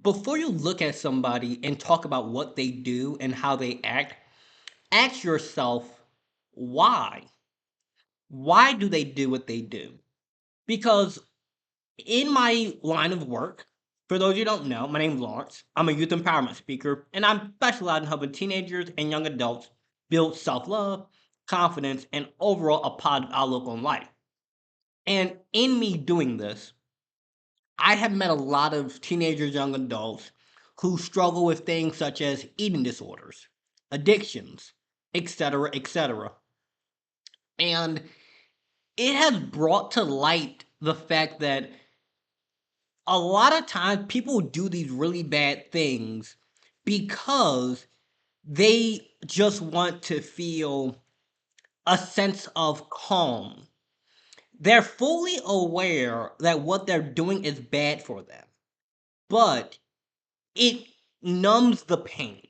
Before you look at somebody and talk about what they do and how they act, ask yourself why. Why do they do what they do? Because in my line of work, for those you don't know, my name's Lawrence. I'm a youth empowerment speaker, and I'm specialized in helping teenagers and young adults build self love, confidence, and overall a positive outlook on life. And in me doing this, I have met a lot of teenagers, young adults who struggle with things such as eating disorders, addictions, etc., etc. And it has brought to light the fact that a lot of times people do these really bad things because they just want to feel a sense of calm. They're fully aware that what they're doing is bad for them, but it numbs the pain.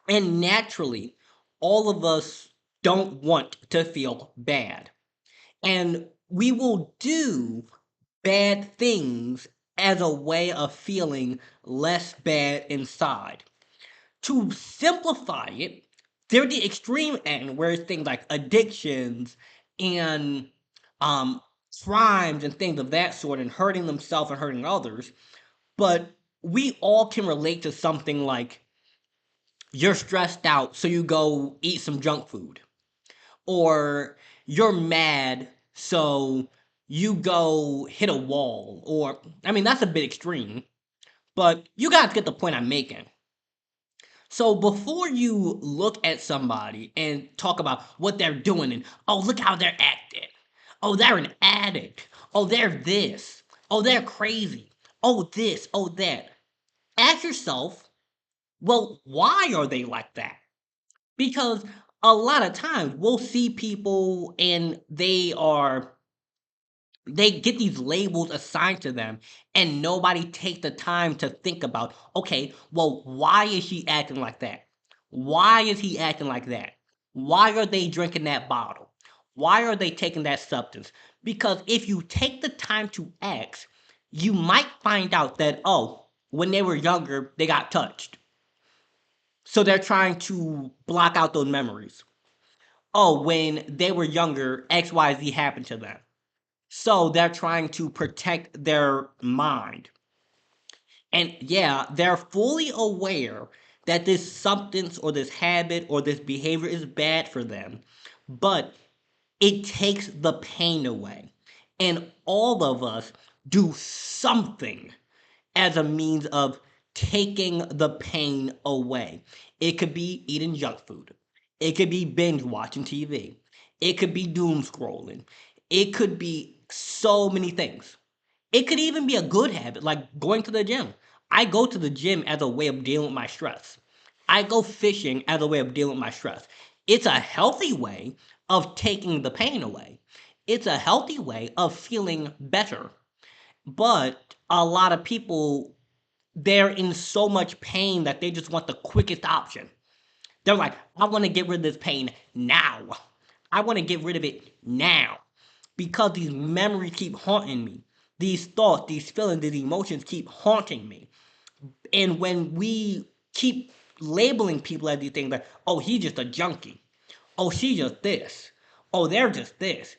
And naturally, all of us don't want to feel bad. And we will do bad things as a way of feeling less bad inside. To simplify it, there's the extreme end where it's things like addictions and um, crimes and things of that sort, and hurting themselves and hurting others. But we all can relate to something like you're stressed out, so you go eat some junk food. Or you're mad, so you go hit a wall. Or, I mean, that's a bit extreme, but you guys get the point I'm making. So before you look at somebody and talk about what they're doing and, oh, look how they're acting. Oh, they're an addict. Oh, they're this. Oh, they're crazy. Oh, this. Oh, that. Ask yourself, well, why are they like that? Because a lot of times we'll see people and they get these labels assigned to them and nobody take the time to think about, okay, well, why is she acting like that? Why is he acting like that? Why are they drinking that bottle? Why are they taking that substance? Because if you take the time to ask, you might find out that, oh, when they were younger, they got touched. So they're trying to block out those memories. Oh, when they were younger, XYZ happened to them. So they're trying to protect their mind. And yeah, they're fully aware that this substance or this habit or this behavior is bad for them, but it takes the pain away. And all of us do something as a means of taking the pain away. It could be eating junk food. It could be binge watching TV. It could be doom scrolling. It could be so many things. It could even be a good habit, like going to the gym. I go to the gym as a way of dealing with my stress. I go fishing as a way of dealing with my stress. It's a healthy way of taking the pain away. It's a healthy way of feeling better. But a lot of people, they're in so much pain that they just want the quickest option. They're like, I want to get rid of this pain now. I want to get rid of it now. Because these memories keep haunting me. These thoughts, these feelings, these emotions keep haunting me. And when we keep labeling people as these things like, oh, he's just a junkie. Oh, she's just this. Oh, they're just this.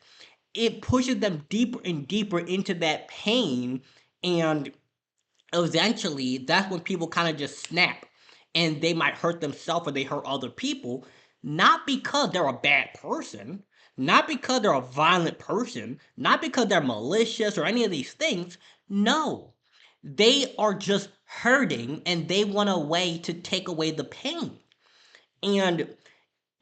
It pushes them deeper and deeper into that pain. And eventually that's when people kind of just snap and they might hurt themselves or they hurt other people, not because they're a bad person, not because they're a violent person, not because they're malicious or any of these things. No, they are just hurting and they want a way to take away the pain. And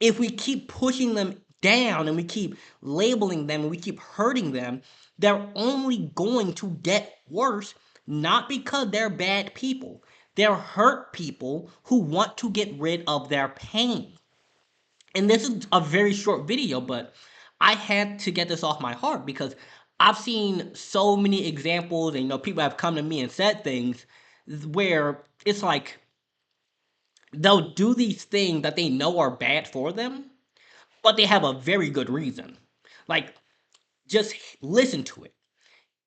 if we keep pushing them down and we keep labeling them and we keep hurting them, they're only going to get worse, not because they're bad people. They're hurt people who want to get rid of their pain. And this is a very short video, but I had to get this off my heart because I've seen so many examples and people have come to me and said things where it's like they'll do these things that they know are bad for them, but they have a very good reason. Like, just listen to it.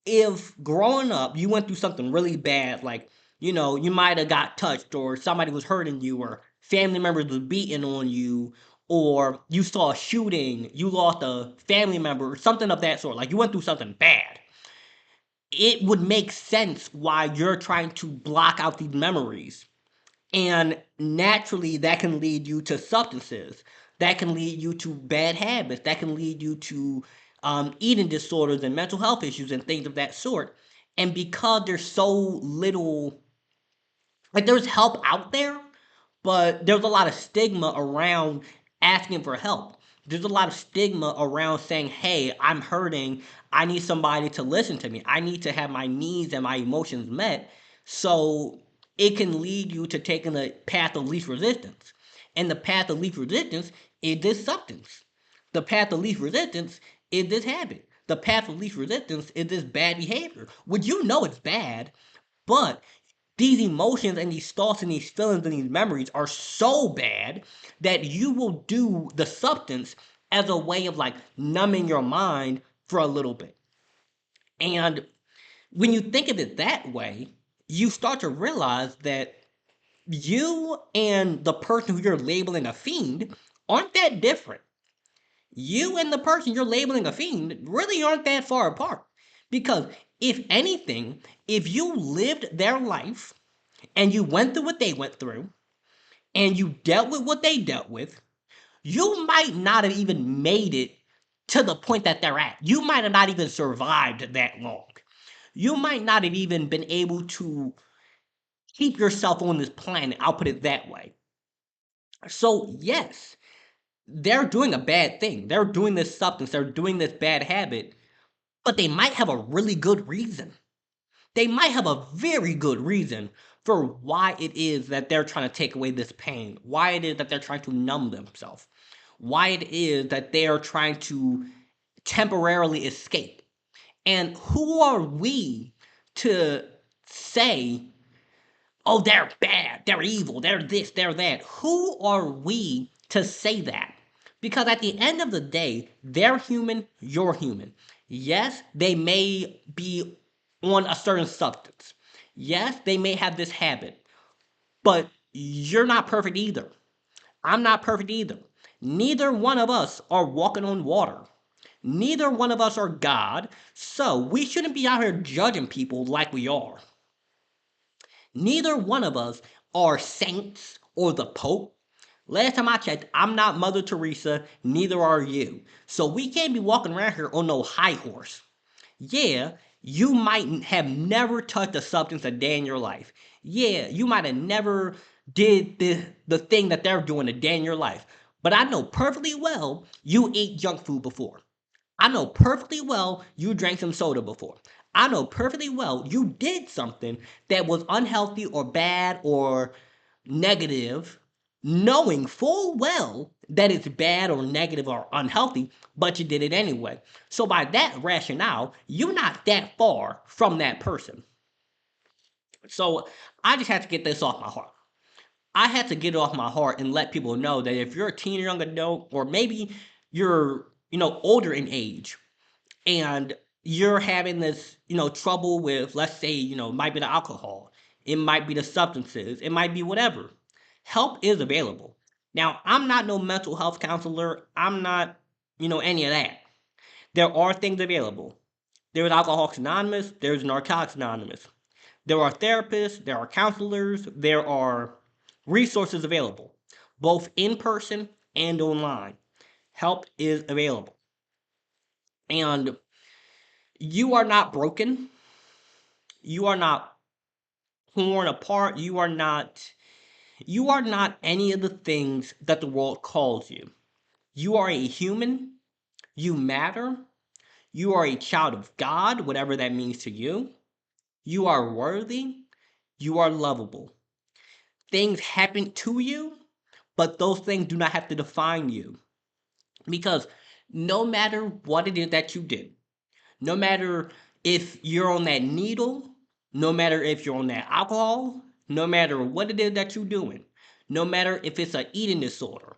If growing up you went through something really bad, like You might have got touched, or somebody was hurting you, or family members was beating on you, or you saw a shooting, you lost a family member, or something of that sort. Like you went through something bad. It would make sense why you're trying to block out these memories. And naturally, that can lead you to substances. That can lead you to bad habits. That can lead you to eating disorders and mental health issues and things of that sort. And because there's so little, like, there's help out there, but there's a lot of stigma around asking for help. There's a lot of stigma around saying, hey, I'm hurting. I need somebody to listen to me. I need to have my needs and my emotions met. So it can lead you to taking the path of least resistance. And the path of least resistance is this substance. The path of least resistance is this habit. The path of least resistance is this bad behavior, which it's bad, but these emotions and these thoughts and these feelings and these memories are so bad that you will do the substance as a way of like numbing your mind for a little bit. And when you think of it that way, you start to realize that you and the person who you're labeling a fiend aren't that different. You and the person you're labeling a fiend really aren't that far apart. Because if anything, if you lived their life and you went through what they went through, and you dealt with what they dealt with, you might not have even made it to the point that they're at. You might have not even survived that long. You might not have even been able to keep yourself on this planet. I'll put it that way. So, yes, they're doing a bad thing. They're doing this substance, they're doing this bad habit, but they might have a really good reason. They might have a very good reason for why it is that they're trying to take away this pain, why it is that they're trying to numb themselves, why it is that they are trying to temporarily escape. And who are we to say, oh, they're bad, they're evil, they're this, they're that? Who are we to say that? Because at the end of the day, they're human, you're human. Yes, they may be on a certain substance. Yes, they may have this habit, but you're not perfect either. I'm not perfect either. Neither one of us are walking on water. Neither one of us are God, so we shouldn't be out here judging people like we are. Neither one of us are saints or the Pope. Last time I checked, I'm not Mother Teresa, neither are you. So we can't be walking around here on no high horse. Yeah, you might have never touched a substance a day in your life. Yeah, you might have never did the thing that they're doing a day in your life. But I know perfectly well you ate junk food before. I know perfectly well you drank some soda before. I know perfectly well you did something that was unhealthy or bad or negative, knowing full well that it's bad or negative or unhealthy, but you did it anyway. So, by that rationale, you're not that far from that person. So, I just had to get this off my heart. I had to get it off my heart and let people know that if you're a teen or young adult, or maybe you're, older in age, and you're having this, trouble with, let's say, it might be the alcohol, it might be the substances, it might be whatever. Help is available. Now, I'm not no mental health counselor. I'm not, any of that. There are things available. There's Alcoholics Anonymous, there's Narcotics Anonymous. There are therapists, there are counselors, there are resources available, both in person and online. Help is available. And you are not broken. You are not torn apart. You are not any of the things that the world calls you. You are a human. You matter. You are a child of God, whatever that means to you. You are worthy. You are lovable. Things happen to you, but those things do not have to define you. Because no matter what it is that you did, no matter if you're on that needle, no matter if you're on that alcohol, no matter what it is that you're doing, no matter if it's an eating disorder,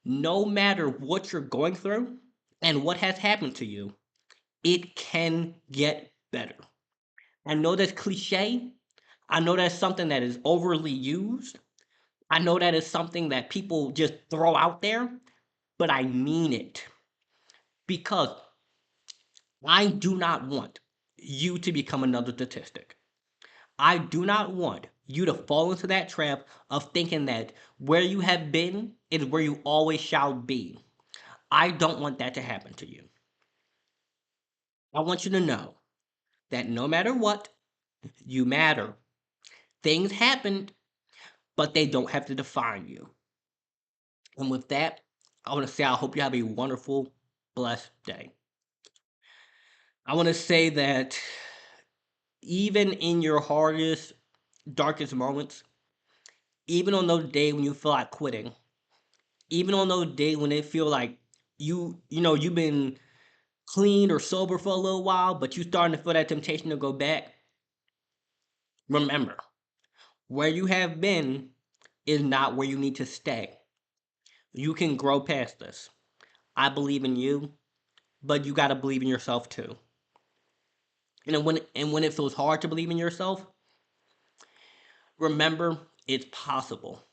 no matter what you're going through and what has happened to you, it can get better. I know that's cliche, I know that's something that is overly used. I know that is something that people just throw out there, but I mean it because I do not want you to become another statistic. I do not want you to fall into that trap of thinking that where you have been is where you always shall be. I don't want that to happen to you. I want you to know that no matter what, you matter. Things happen, but they don't have to define you. And with that, I want to say I hope you have a wonderful, blessed day. I want to say that even in your hardest, darkest moments, even on those days when you feel like quitting, even on those days when it feel like you've been clean or sober for a little while, but you starting to feel that temptation to go back, remember, where you have been is not where you need to stay. You can grow past this. I believe in you, but you got to believe in yourself too. And when it feels hard to believe in yourself, remember it's possible.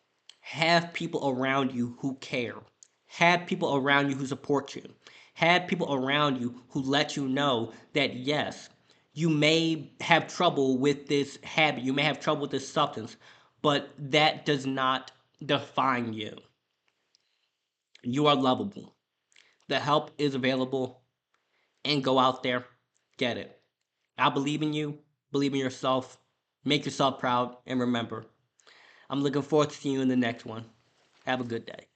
Have people around you who care. Have people around you who support you. Have people around you who let you know that yes, you may have trouble with this habit, you may have trouble with this substance, but that does not define you. You are lovable. The help is available, and go out there, get it. I believe in you, believe in yourself, make yourself proud, and remember, I'm looking forward to seeing you in the next one. Have a good day.